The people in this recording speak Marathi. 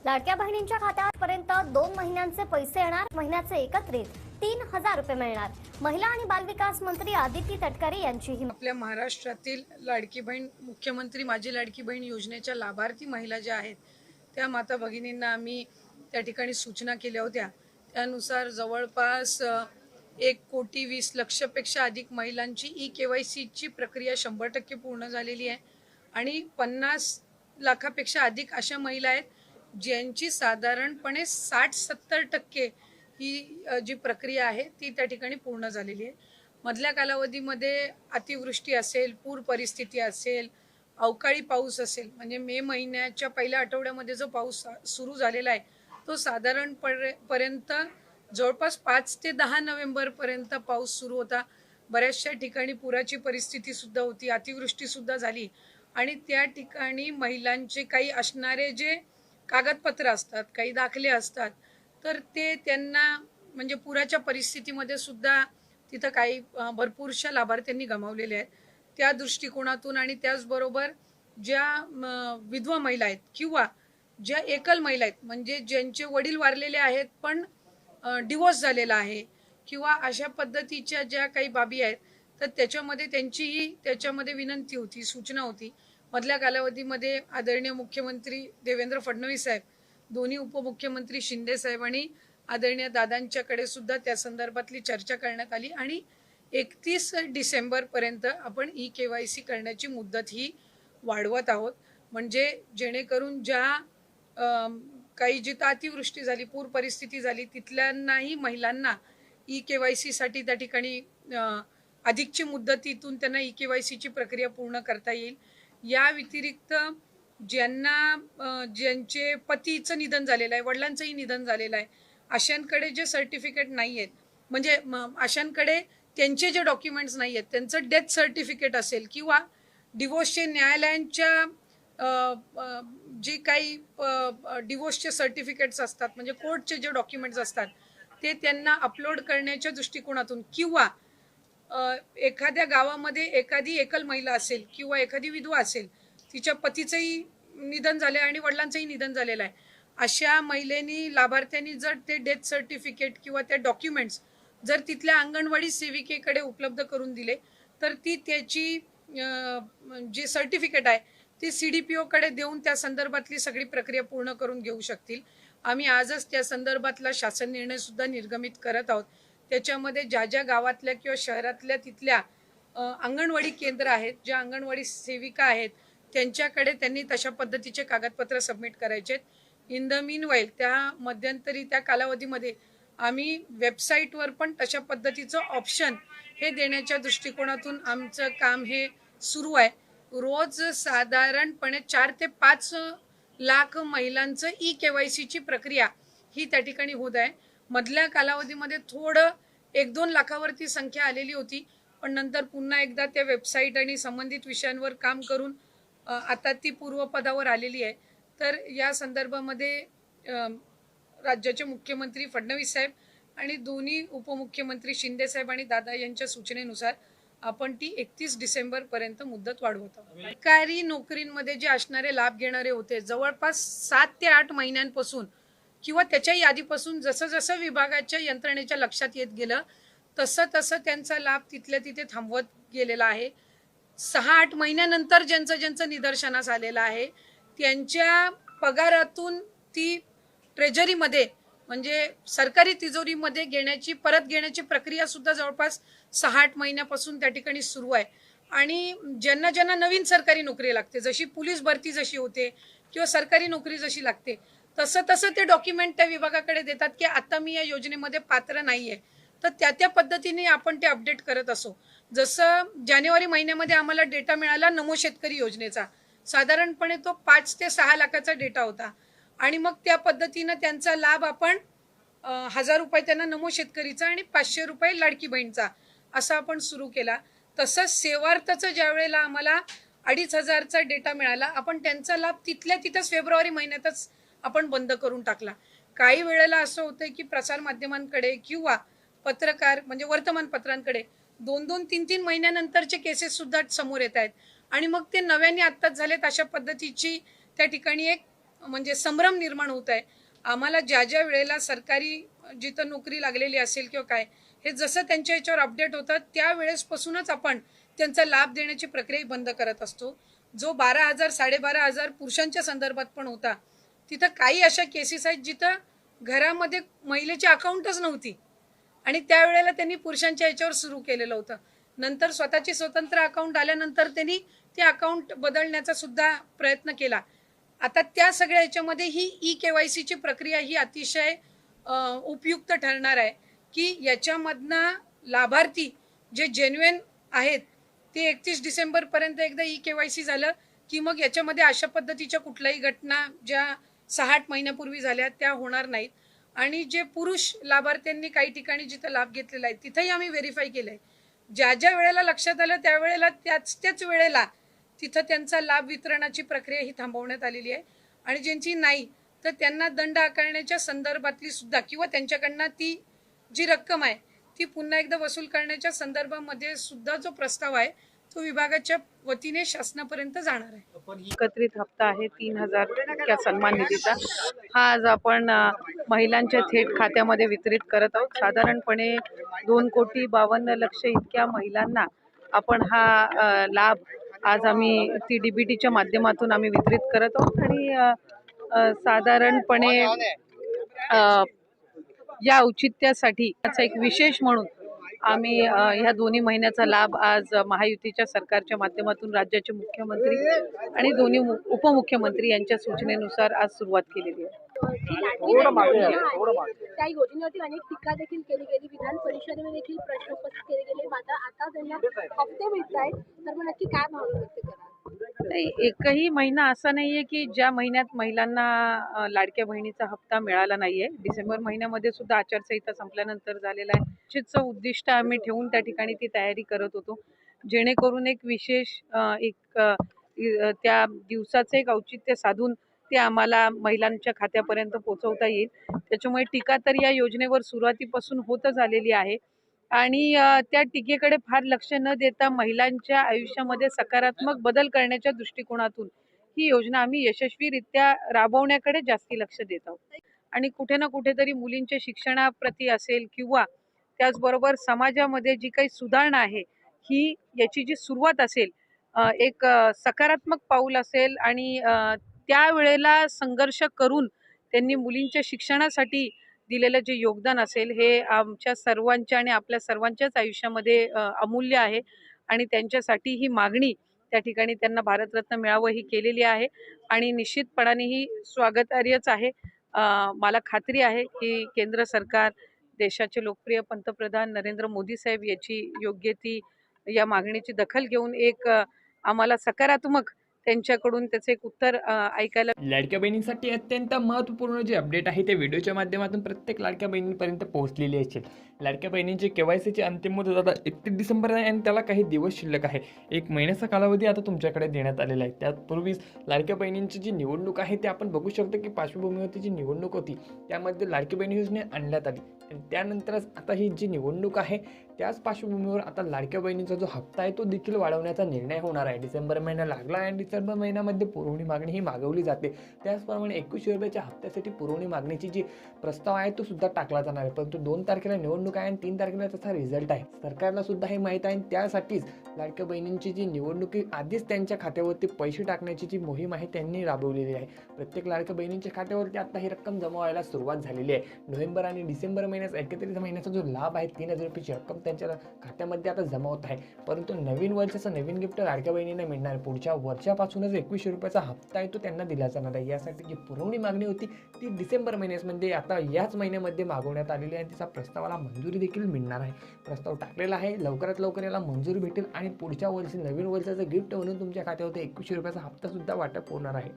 लाडक्या बहिणींच्या खात्यापर्यंत 2 महिन्यांचे पैसे येणार. महिन्याचे एकत्रित 3000 रुपये मिळणार. महिला आणि बालविकास मंत्री आदिती तटकरे यांची ही आपल्या महाराष्ट्रातील लाडकी बहीण मुख्यमंत्री माझी लाडकी बहीण योजनेच्या लाभार्थी महिला ज्या आहेत त्या माता भगिनींना आम्ही त्या ठिकाणी सूचना केल्या होत्या. त्यानुसार जवळपास 1,20,00,000पेक्षा अधिक महिलांची ई-KYCची प्रक्रिया 100% पूर्ण झालेली आहे आणि 50 लाखापेक्षा अधिक अशा महिला आहेत ज्यांची साधारणपणे 60-70% ही जी प्रक्रिया आहे ती त्या ठिकाणी पूर्ण झालेली आहे. मधल्या कालावधीमध्ये अतिवृष्टी असेल, पूर परिस्थिती असेल, अवकाळी पाऊस असेल, म्हणजे मे महिन्याच्या पहिल्या आठवड्यामध्ये जो पाऊस सुरू झालेला आहे तो साधारणपर्यंत जवळपास 5 ते 10 नोव्हेंबरपर्यंत पाऊस सुरू होता. बऱ्याचशा ठिकाणी पुराची परिस्थिती सुद्धा होती, अतिवृष्टी सुद्धा झाली आणि त्या ठिकाणी महिलांचे काही असणारे जे कागदपत्र असतात, काही दाखले असतात, तर ते त्यांना म्हणजे पुराच्या परिस्थितीमध्ये सुद्धा तिथं काही भरपूरशा लाभार्थ्यांनी गमावलेले आहेत. त्या दृष्टिकोनातून आणि त्याचबरोबर ज्या विधवा महिला आहेत किंवा ज्या एकल महिला आहेत, म्हणजे ज्यांचे वडील वारलेले आहेत पण डिवोर्स झालेला आहे किंवा अशा पद्धतीच्या ज्या काही बाबी आहेत, तर त्याच्यामध्ये त्यांचीही त्याच्यामध्ये विनंती होती, सूचना होती. मधल्या कालावधीमध्ये आदरणीय मुख्यमंत्री देवेंद्र फडणवीस साहेब, दोन्ही उपमुख्यमंत्री शिंदे साहेब आणि आदरणीय दादांच्याकडे सुद्धा त्या संदर्भातली चर्चा करण्यात आली आणि 31 डिसेंबरपर्यंत आपण ई-KYC करण्याची मुदत ही वाढवत आहोत. म्हणजे जेणेकरून ज्या काही जिथं अतिवृष्टी झाली, पूर परिस्थिती झाली, तिथल्यांनाही महिलांना ई-KYCसाठी त्या ठिकाणी अधिकची मुदतीतून त्यांना ई-KYCची प्रक्रिया पूर्ण करता येईल. या व्यतिरिक्त ज्यांचे पतीचं निधन झालेलं आहे, वडिलांचंही निधन झालेलं आहे, अशांकडे जे सर्टिफिकेट नाही आहेत, म्हणजे अशांकडे त्यांचे जे डॉक्युमेंट्स नाही आहेत, त्यांचं डेथ सर्टिफिकेट असेल किंवा डिवोर्सचे न्यायालयांच्या जे काही डिवोर्सचे सर्टिफिकेट्स असतात, म्हणजे कोर्टचे जे डॉक्युमेंट्स असतात ते त्यांना अपलोड करण्याच्या दृष्टिकोनातून किंवा एखाद्या गावामध्ये एखादी एकल महिला असेल किंवा एखादी विधवा असेल, तिच्या पतीचंही निधन झालं आहे आणि वडिलांचंही निधन झालेलं आहे, अशा महिलेनी लाभार्थ्यांनी जर ते डेथ सर्टिफिकेट किंवा त्या डॉक्युमेंट्स जर तिथल्या अंगणवाडी सेविकेकडे उपलब्ध करून दिले तर ती त्याची जे सर्टिफिकेट आहे ती CDPOकडे देऊन त्या संदर्भातली सगळी प्रक्रिया पूर्ण करून घेऊ शकतील. आम्ही आजच त्या संदर्भातला शासन निर्णय सुद्धा निर्गमित करत आहोत. त्याच्यामध्ये ज्या ज्या गावातल्या किंवा शहरातल्या तिथल्या अंगणवाडी केंद्र आहेत, ज्या अंगणवाडी सेविका आहेत, त्यांच्याकडे त्यांनी तशा पद्धतीचे कागदपत्र सबमिट करायचे आहेत. इन द मीनवाईल त्या मध्यंतरी त्या कालावधीमध्ये आम्ही वेबसाईटवर पण तशा पद्धतीचं ऑप्शन हे देण्याच्या दृष्टिकोनातून आमचं काम हे सुरू आहे. रोज साधारणपणे 4 ते 5 लाख महिलांचं ई-KYCची प्रक्रिया ही त्या ठिकाणी होत आहे. मधल्या कालावधीमध्ये थोडं 1-2 लाखावरती संख्या आलेली होती, पण नंतर पुन्हा एकदा त्या वेबसाईट आणि संबंधित विषयांवर काम करून आता ती पूर्वपदावर आलेली आहे. तर या संदर्भामध्ये राज्याचे मुख्यमंत्री फडणवीस साहेब आणि दोन्ही उपमुख्यमंत्री शिंदे साहेब आणि दादा यांच्या सूचनेनुसार आपण ती 31 डिसेंबरपर्यंत मुदत वाढवत आहोत. सरकारी नोकरींमध्ये जे असणारे लाभ घेणारे होते जवळपास 7 ते 8 महिन्यांपासून किंवा त्याच्याही आधीपासून जसं जसं विभागाच्या यंत्रणेच्या लक्षात येत गेलं तसं तसं त्यांचा लाभ तिथल्या तिथे थांबवत गेलेला आहे. 6-8 महिन्यानंतर ज्यांचं निदर्शनास आलेलं आहे त्यांच्या पगारातून ती ट्रेजरीमध्ये म्हणजे सरकारी तिजोरीमध्ये परत घेण्याची प्रक्रिया सुद्धा जवळपास 6-8 महिन्यापासून त्या ठिकाणी सुरू आहे. आणि ज्यांना नवीन सरकारी नोकरी लागते, जशी पोलीस भरती जशी होते किंवा सरकारी नोकरी जशी लागते, तसं ते डॉक्युमेंट त्या विभागाकडे देतात की आता मी या योजनेमध्ये पात्र नाही आहे. तर त्या पद्धतीने आपण ते अपडेट करत असो. जसं जानेवारी महिन्यामध्ये आम्हाला डेटा मिळाला नमो शेतकरी योजनेचा, साधारणपणे तो 5 ते 6 लाखाचा डेटा होता आणि मग त्या पद्धतीनं त्यांचा लाभ आपण 1000 रुपये त्यांना नमो शेतकरीचा आणि 500 रुपये लाडकी बहीणचा असा आपण सुरू केला. तसंच सेवार्थचं ज्या वेळेला आम्हाला 2500चा डेटा मिळाला, आपण त्यांचा लाभ तिथल्या तिथंच फेब्रुवारी महिन्यातच आपण बंद करून टाकला. काही वेळेला असं होतं की प्रसारमाध्यमांकडे किंवा पत्रकार म्हणजे वर्तमानपत्रांकडे 2-2, 3-3 महिन्यानंतरचे केसेस सुद्धा समोर येत आहेत आणि मग ते नव्याने आत्ताच झालेत अशा पद्धतीची त्या ठिकाणी एक म्हणजे संभ्रम निर्माण होत आहे. आम्हाला ज्या ज्या वेळेला सरकारी जिथं नोकरी लागलेली असेल किंवा काय, हे जसं त्यांच्या याच्यावर अपडेट होतं त्या वेळेसपासूनच आपण त्यांचा लाभ देण्याची प्रक्रिया बंद करत असतो. जो 12,000 12,500 पुरुषांच्या संदर्भात पण होता, तिथं काही अशा केसेस आहेत जिथं घरामध्ये महिलेची अकाउंटच नव्हती आणि त्यावेळेला त्यांनी पुरुषांच्या याच्यावर सुरू केलेलं होतं. नंतर स्वतःची स्वतंत्र अकाउंट आल्यानंतर त्यांनी ते अकाउंट बदलण्याचा सुद्धा प्रयत्न केला. आता त्या सगळ्या याच्यामध्ये ही ई-KYCची प्रक्रिया ही अतिशय उपयुक्त ठरणार आहे, की याच्यामधनं लाभार्थी जे जेन्युइन आहेत ते 31 डिसेंबरपर्यंत एकदा ई-KYC झालं, की मग याच्यामध्ये अशा पद्धतीच्या कुठल्याही घटना ज्या 6-8 महिन्यापूर्वी झाल्या त्या होणार नाहीत. आणि जे पुरुष लाभार्थ्यांनी काही ठिकाणी जिथं लाभ घेतलेला आहे तिथंही आम्ही व्हेरीफाय केलं आहे. ज्या ज्या वेळेला लक्षात आलं त्यावेळेला त्याच वेळेला तिथं त्यांचा लाभ वितरणाची प्रक्रिया ही थांबवण्यात आलेली आहे. आणि ज्यांची नाही तर त्यांना दंड आकारण्याच्या संदर्भातली सुद्धा किंवा त्यांच्याकडनं ती जी रक्कम आहे ती पुन्हा एकदा वसूल करण्याच्या संदर्भामध्ये सुद्धा जो प्रस्ताव आहे तो विभागाच्या वतीने शासनापर्यंत जाणार आहे. एकत्रित हप्ता आहे 3,000 इतक्या सन्मान निधीचा. हा आज आपण महिलांच्या थेट खात्यामध्ये वितरित करत आहोत. साधारणपणे 2,52,00,000 इतक्या महिलांना आपण हा लाभ आज आम्ही ती DBTच्या माध्यमातून आम्ही वितरित करत आहोत. आणि साधारणपणे या औचित्यासाठी याचा एक विशेष म्हणून आम्ही ह्या दोन्ही महिन्याचा लाभ आज महायुतीच्या सरकारच्या माध्यमातून राज्याचे मुख्यमंत्री आणि दोन्ही उपमुख्यमंत्री यांच्या सूचनेनुसार आज सुरुवात केलेली आहे. त्या योजनेवरती अनेक टीका देखील केली गेली, विधान परिषदेमध्ये देखील प्रश्न उपस्थित केले गेले. मात्र आता त्यांना हप्ते मिळत आहेत, तर मग नक्की काय भावना व्यक्त करा? नाही, एकही महिना असा नाहीये की ज्या महिन्यात महिलांना लाडक्या बहिणीचा हप्ता मिळाला नाहीये. डिसेंबर महिन्यामध्ये सुद्धा आचारसंहिता संपल्यानंतर झालेला आहे. निश्चितच उद्दिष्ट आम्ही ठेवून त्या ठिकाणी ती तयारी करत होतो, जेणेकरून एक विशेष त्या दिवसाचं एक औचित्य साधून ते आम्हाला महिलांच्या खात्यापर्यंत पोहोचवता येईल. त्याच्यामुळे टीका तर या योजनेवर सुरुवातीपासून होतच आलेली आहे. आणि त्या टीकेकडे फार लक्ष न देता महिलांच्या आयुष्यामध्ये सकारात्मक बदल करण्याच्या दृष्टिकोनातून ही योजना आम्ही यशस्वीरित्या राबवण्याकडे जास्ती लक्ष देत आहोत. आणि कुठे ना कुठेतरी मुलींच्या शिक्षणाप्रती असेल किंवा त्याचबरोबर समाजामध्ये जी काही सुधारणा आहे ही याची जी सुरुवात असेल, एक सकारात्मक पाऊल असेल. आणि त्यावेळेला संघर्ष करून त्यांनी मुलींच्या शिक्षणासाठी दिलेलं जे योगदान असेल हे आमच्या सर्वांच्या आणि आपल्या सर्वांच्याच आयुष्यामध्ये अमूल्य आहे. आणि त्यांच्यासाठी ही मागणी त्या ठिकाणी त्यांना भारतरत्न मिळावं ही केलेली आहे आणि निश्चितपणाने ही स्वागतार्हच आहे. मला खात्री आहे की केंद्र सरकार, देशाचे लोकप्रिय पंतप्रधान नरेंद्र मोदी साहेब याची योग्य ती या मागणीची दखल घेऊन एक आम्हाला सकारात्मक त्यांच्याकडून त्याचे एक उत्तर ऐकायला. लाडक्या बहिणींसाठी अत्यंत महत्त्वपूर्ण जे अपडेट आहे ते व्हिडिओच्या माध्यमातून प्रत्येक लाडक्या बहिणींपर्यंत पोहोचलेली असेल. लाडक्या बहिणींची KYCची अंतिम मुदत आता 31 डिसेंबर आहे आणि त्याला काही दिवस शिल्लक आहे. 1 महिन्याचा कालावधी आता तुमच्याकडे देण्यात आलेला आहे. त्यापूर्वीच लाडक्या बहिणींची जी निवडणूक आहे ते आपण बघू शकतो की पार्श्वभूमीवरती जी निवडणूक होती त्यामध्ये लाडकी बहिणी योजने आणण्यात आली आणि त्यानंतरच आता ही जी निवडणूक आहे त्याच पार्श्वभूमीवर आता लाडक्या बहिणीचा जो हप्ता आहे तो देखील वाढवण्याचा निर्णय होणार आहे. डिसेंबर महिना लागला आणि डिसेंबर महिन्यामध्ये पुरवणी मागणी ही मागवली जाते. त्याचप्रमाणे 2100 रुपयाच्या हप्त्यासाठी पुरवणी मागणीची जी प्रस्ताव आहे तो सुद्धा टाकला जाणार आहे. परंतु 2 तारखेला निवडणूक आहे आणि 3 तारखेला त्याचा रिझल्ट आहे. सरकारला सुद्धा हे माहीत आहे आणि त्यासाठीच लाडक्या बहिणींची जी निवडणुकी आधीच त्यांच्या खात्यावरती पैसे टाकण्याची जी मोहीम आहे त्यांनी राबवलेली आहे. प्रत्येक लाडक्या बहिणींच्या खात्यावरती आता ही रक्कम जमा व्हायला सुरुवात झालेली आहे. नोव्हेंबर आणि डिसेंबर महिन्याचा एकत्रित महिन्याचा जो लाभ आहे 3,000 रुपयाची रक्कम त्यांच्या खात्यामध्ये आता जमा होत आहे. परंतु नवीन वर्षाचा नवीन गिफ्ट लाडक्या बहिणींना मिळणार. पुढच्या वर्षापासूनच 2100 रुपयाचा हप्ता आहे तो त्यांना दिला जाणार आहे. यासाठी जी पुरवणी मागणी होती ती डिसेंबर महिन्यामध्ये आता याच महिन्यामध्ये मागवण्यात आलेली आहे. तिचा प्रस्तावाला मंजुरी देखील मिळणार आहे. प्रस्ताव टाकलेला आहे. लवकरात लवकर याला मंजुरी भेटेल आणि पुढच्या वर्षी नवीन वर्षाचं गिफ्ट म्हणून तुमच्या खात्यावरती 2100 रुपयाचा हप्ता सुद्धा वाटप होणार आहे.